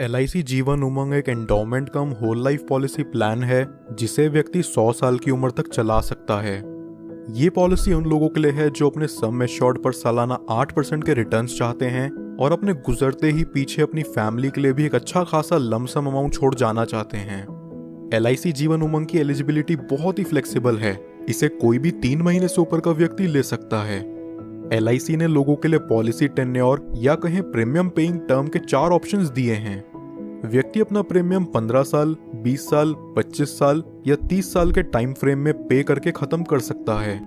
LIC Jeevan Umang एक endowment कम whole life policy plan है जिसे व्यक्ति 100 साल की उम्र तक चला सकता है। ये पॉलिसी उन लोगों के लिए है जो अपने सम एश्योर्ड पर सालाना 8% के रिटर्न्स चाहते हैं और अपने गुजरते ही पीछे अपनी फैमिली के लिए भी एक अच्छा खासा लमसम अमाउंट छोड़ जाना चाहते हैं। LIC जीवन उमंग की एलिजिबिलिटी बहुत ही फ्लेक्सिबल है। इसे कोई भी 3 महीने से ऊपर का व्यक्ति ले सकता है। LIC ने लोगों के लिए पॉलिसी टेन्योर या कहें प्रीमियम पेइंग टर्म के 4 ऑप्शंस दिए हैं। व्यक्ति अपना प्रीमियम 15 साल, 20 साल, 25 साल या 30 साल के टाइम फ्रेम में पे करके खत्म कर सकता है।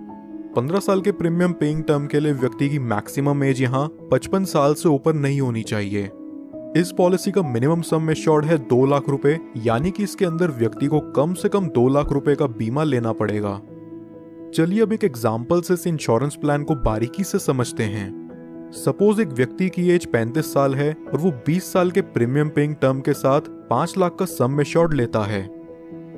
15 साल के प्रीमियम पेइंग टर्म के लिए व्यक्ति की मैक्सिमम एज यहाँ 55 साल से ऊपर नहीं होनी चाहिए। इस पॉलिसी का मिनिमम सम एश्योर्ड है 2 लाख रुपए, यानी कि इसके अंदर व्यक्ति को कम से कम 2 लाख रुपए का बीमा लेना पड़ेगा। चलिए अब एक एग्जाम्पल से इस इंश्योरेंस प्लान को बारीकी से समझते हैं। सपोज एक व्यक्ति की एज 35 साल है और वो 20 साल के प्रीमियम पेइंग टर्म के साथ 5 लाख का सम एश्योर्ड लेता है।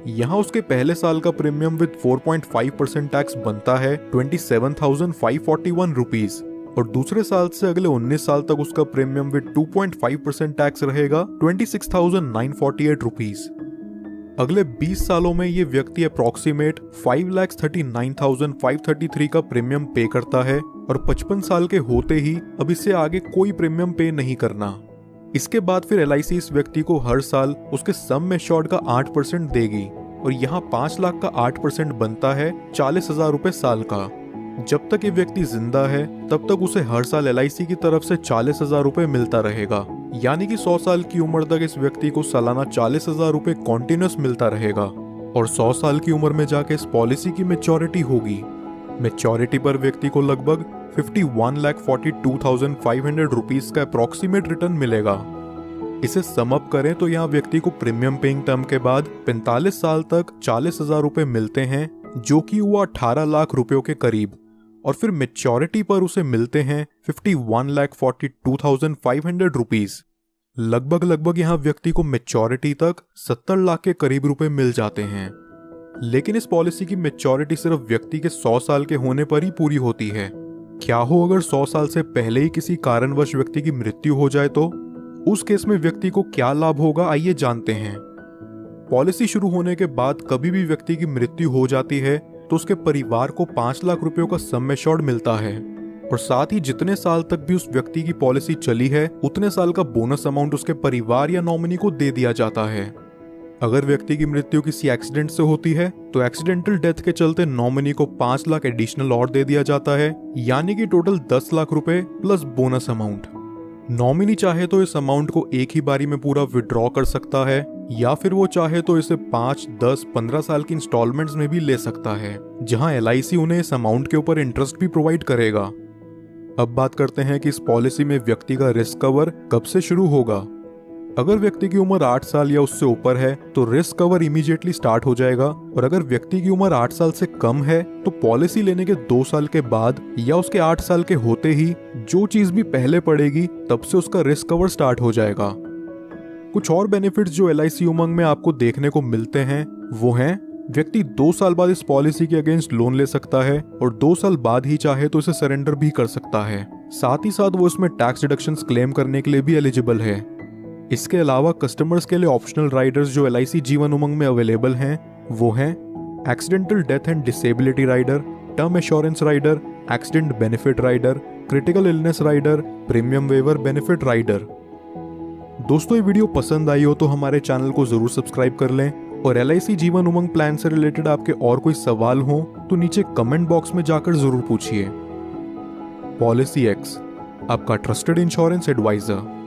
यहाँ उसके पहले साल का प्रीमियम विद 4.5% टैक्स बनता है 27,541 रुपीज और दूसरे साल से अगले 19 साल तक उसका प्रीमियम विद 2.5% टैक्स रहेगा 26,948 रुपीज। अगले 20 सालों में ये व्यक्ति अप्रॉक्सीमेट 5,39,533 का प्रीमियम पे करता है और 55 साल के होते ही अब इससे आगे कोई प्रीमियम पे नहीं करना। इसके बाद फिर LIC इस व्यक्ति को हर साल उसके सम एश्योर्ड का 8% देगी और यहाँ 5 लाख का 8% बनता है 40,000 रुपए साल का। जब तक ये व्यक्ति जिंदा है तब तक उसे हर साल LIC की तरफ से 40,000 रुपए मिलता रहेगा, यानी कि 100 साल की उम्र तक इस व्यक्ति को सालाना 40,000 रुपए कॉन्टिन्यूस मिलता रहेगा और 100 साल की उम्र में जाके इस पॉलिसी की मैच्योरिटी होगी। मैच्योरिटी पर व्यक्ति को लगभग 51,42,500 रुपीज का अप्रॉक्सीमेट रिटर्न मिलेगा। इसे सम अप करें तो यहाँ व्यक्ति को प्रीमियम पेइंग टर्म के बाद 45 साल तक 40,000 रुपए मिलते हैं, जो कि हुआ 18 लाख रुपयों के करीब, और फिर मैच्योरिटी पर उसे मिलते हैं 51,42,500 रुपीज। लगभग यहाँ व्यक्ति को मैच्योरिटी तक 70 लाख के करीब रुपए मिल जाते हैं। लेकिन इस पॉलिसी की मैच्योरिटी सिर्फ व्यक्ति के 100 साल के होने पर ही पूरी होती है। क्या हो अगर 100 साल से पहले ही किसी कारणवश व्यक्ति की मृत्यु हो जाए तो उस केस में व्यक्ति को क्या लाभ होगा, आइए जानते हैं। पॉलिसी शुरू होने के बाद कभी भी व्यक्ति की मृत्यु हो जाती है तो उसके परिवार को 5 लाख रुपयों का सम एश्योर्ड मिलता है और साथ ही जितने साल तक भी उस व्यक्ति की पॉलिसी चली है उतने साल का बोनस अमाउंट उसके परिवार या नॉमिनी को दे दिया जाता है। अगर व्यक्ति की मृत्यु किसी एक्सीडेंट से होती है तो एक्सीडेंटल डेथ के चलते नॉमिनी को 5 लाख एडिशनल और दे दिया जाता है, यानी कि टोटल 10 लाख रुपए प्लस बोनस अमाउंट। नॉमिनी चाहे तो इस अमाउंट को एक ही बारी में पूरा विड्रॉ कर सकता है या फिर वो चाहे तो इसे 5, 10, 15 साल की इंस्टॉलमेंट्स में भी ले सकता है, जहां LIC उन्हें इस अमाउंट के ऊपर इंटरेस्ट भी प्रोवाइड करेगा। अब बात करते हैं कि इस पॉलिसी में व्यक्ति का रिस्क कवर कब से शुरू होगा। अगर व्यक्ति की उम्र 8 साल या उससे ऊपर है तो रिस्क कवर इमीडिएटली स्टार्ट हो जाएगा और अगर व्यक्ति की उम्र 8 साल से कम है तो पॉलिसी लेने के 2 साल के बाद या उसके 8 साल के होते ही जो चीज भी पहले पड़ेगी तब से उसका रिस्क कवर स्टार्ट हो जाएगा। कुछ और बेनिफिट्स जो LIC उमंग में आपको देखने को मिलते हैं वो हैं, व्यक्ति 2 साल बाद इस पॉलिसी के अगेंस्ट लोन ले सकता है और 2 साल बाद ही चाहे तो इसे सरेंडर भी कर सकता है। साथ ही साथ वो इसमें टैक्स डिडक्शंस क्लेम करने के लिए भी एलिजिबल है। इसके अलावा कस्टमर्स के लिए ऑप्शनल राइडर्स जो LIC जीवन उमंग में अवेलेबल हैं वो हैं accidental death and disability rider, term assurance rider, accident benefit rider, critical illness rider, premium waiver benefit rider. दोस्तों ये वीडियो पसंद आई हो तो हमारे चैनल को जरूर सब्सक्राइब कर लें और LIC जीवन उमंग प्लान से रिलेटेड आपके और कोई सवाल हो तो नीचे कमेंट बॉक्स में जाकर जरूर पूछिए। पॉलिसी एक्स, आपका ट्रस्टेड इंश्योरेंस एडवाइजर।